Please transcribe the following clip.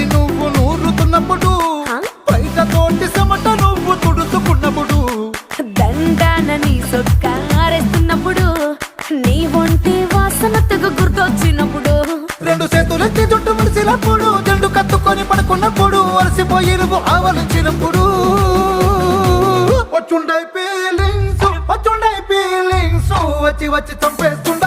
నువ్వు నూరుతున్నప్పుడు బయట తోటి చెమట నువ్వు తుడుచుకున్నప్పుడు దండాన నీ సొక్కారేస్తున్నప్పుడు నీ ఒంటి వాసన తెగ గుర్తొచ్చినప్పుడు రెండు చేతులెత్తి జుట్టు ముడిసినప్పుడు జండు కత్తుకొని పడుకున్నప్పుడు అలసిపోయి నువ్వు ఆవలించినప్పుడు వచ్చుండై ఫీలింగ్స్ వచ్చి వచ్చి చంపేస్తుండ